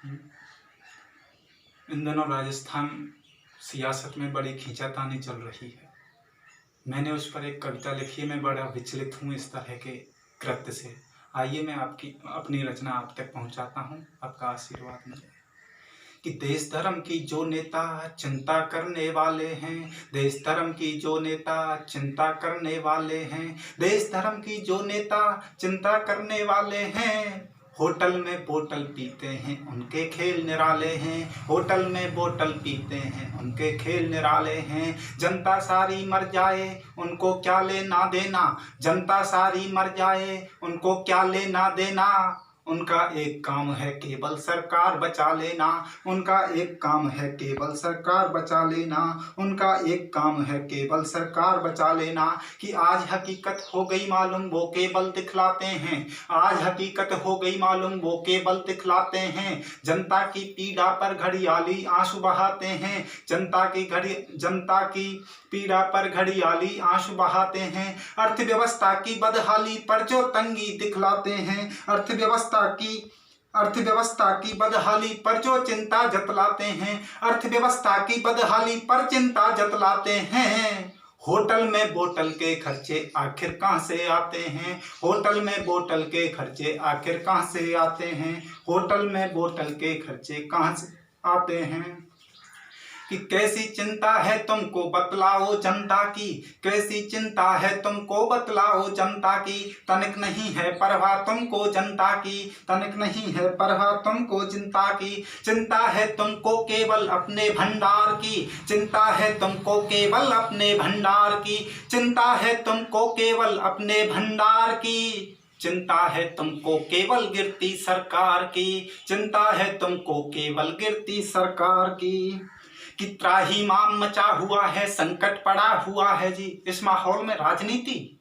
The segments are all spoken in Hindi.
इन दिनों राजस्थान सियासत में बड़ी खींचातानी चल रही है। मैंने उस पर एक कविता लिखी है। मैं बड़ा विचलित हूँ इस तरह के कृत्य से। आइए मैं आपकी अपनी रचना आप तक पहुँचाता हूँ। आपका आशीर्वाद मिले कि देश धर्म की जो नेता चिंता करने वाले हैं, देश धर्म की जो नेता चिंता करने वाले हैं, देश धर्म की जो नेता चिंता करने वाले हैं, होटल में बोतल पीते हैं उनके खेल निराले हैं, होटल में बोतल पीते हैं उनके खेल निराले हैं। जनता सारी मर जाए उनको क्या लेना देना, जनता सारी मर जाए उनको क्या लेना देना। उनका एक काम है केवल सरकार बचा लेना, उनका एक काम है केवल सरकार बचा लेना, उनका एक काम है केवल सरकार बचा लेना। कि आज हकीकत हो गई मालूम वो केवल दिखलाते हैं, आज हकीकत हो गई मालूम वो केवल दिखलाते हैं। जनता की पीड़ा पर घड़ियाली आंसू बहाते हैं, जनता की पीड़ा पर घड़ियाली आंसू बहाते हैं। अर्थव्यवस्था की बदहाली पर जो तंगी दिखलाते हैं, अर्थव्यवस्था की बदहाली पर जो चिंता जतलाते हैं, अर्थव्यवस्था की बदहाली पर चिंता जतलाते हैं। होटल में बोतल के खर्चे आखिर कहाँ से आते हैं, होटल में बोतल के खर्चे आखिर कहाँ से आते हैं, होटल में बोतल के खर्चे कहाँ से आते हैं। कि कैसी चिंता है तुमको बतलाओ जनता की, कैसी चिंता है तुमको बतलाओ जनता की। तनिक नहीं है परवाह तुमको जनता की, तनिक नहीं है परवाह तुमको जनता की। चिंता है तुमको केवल अपने भंडार की, चिंता है तुमको केवल अपने भंडार की, चिंता है तुमको केवल अपने भंडार की। चिंता है तुमको केवल गिरती सरकार की, चिंता है तुमको केवल गिरती सरकार की। कि त्राहिमाम मचा हुआ है संकट पड़ा हुआ है जी। इस माहौल में राजनीति,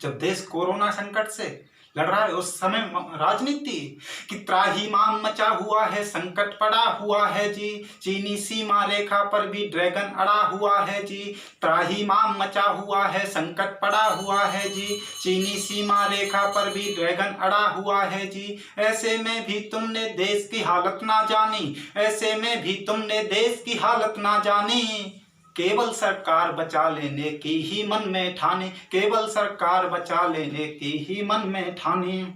जब देश कोरोना संकट से लड़ रहा है उस समय राजनीति। कि त्राहिमाम मचा हुआ है संकट पड़ा हुआ है जी, चीनी सीमा रेखा पर भी ड्रैगन अड़ा हुआ है जी। त्राहिमाम मचा हुआ है संकट पड़ा हुआ है जी, चीनी सीमा रेखा पर भी ड्रैगन अड़ा हुआ है जी। ऐसे में भी तुमने देश की हालत ना जानी, ऐसे में भी तुमने देश की हालत ना जानी। केवल सरकार बचा लेने की ही मन में ठाने, केवल सरकार बचा लेने की ही मन में ठाने।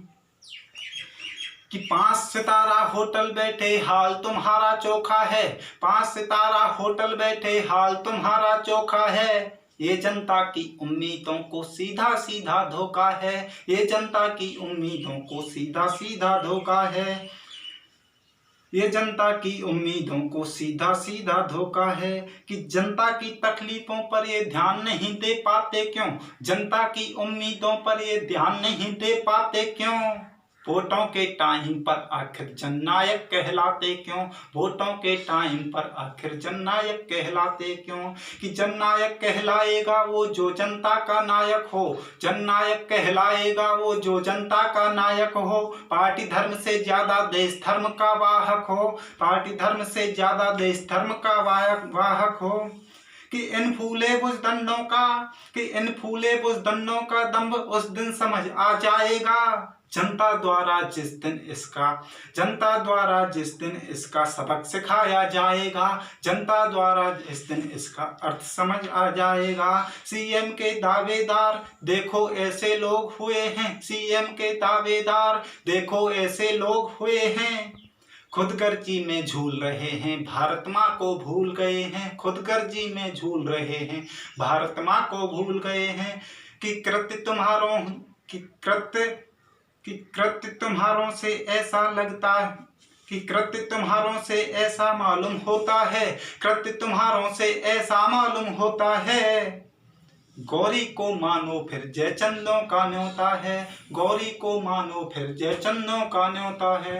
कि 5 सितारा होटल बैठे हाल तुम्हारा चोखा है, 5 सितारा होटल बैठे हाल तुम्हारा चोखा है। ये जनता की उम्मीदों को सीधा सीधा धोखा है, ये जनता की उम्मीदों को सीधा सीधा धोखा है, ये जनता की उम्मीदों को सीधा सीधा धोखा है। कि जनता की तकलीफों पर ये ध्यान नहीं दे पाते क्यों, जनता की उम्मीदों पर ये ध्यान नहीं दे पाते क्यों। वोटों के टाइम पर आखिर जननायक कहलाते क्यों, वोटों के टाइम पर आखिर जननायक कहलाते क्यों। कि जननायक कहलाएगा वो जो जनता का नायक हो, जननायक कहलाएगा वो जो जनता का नायक हो। पार्टी धर्म से ज्यादा देश धर्म का वाहक हो, पार्टी धर्म से ज्यादा देश धर्म का वाहक हो। कि इन फूले बुजदंडों का, कि इन फूले बुजदंडों का दम्भ उस दिन समझ आ जाएगा। जनता द्वारा जिस दिन इसका सबक सिखाया जाएगा, जनता द्वारा जिस दिन इसका अर्थ समझ आ जाएगा। सीएम के दावेदार देखो ऐसे लोग हुए हैं, सीएम के दावेदार देखो ऐसे लोग हुए हैं। खुदगर्जी में झूल रहे हैं भारत माँ को भूल गए हैं, खुदगर्जी में झूल रहे हैं भारत माँ को भूल गए हैं। कि कृत्य तुम्हारों से ऐसा लगता है, कि कृत्य तुम्हारों से ऐसा मालूम होता है, कृत्य तुम्हारों से ऐसा मालूम होता है। गौरी को मानो फिर जयचंदों का न्योता है, गौरी को मानो फिर जयचंदों का न्योता है।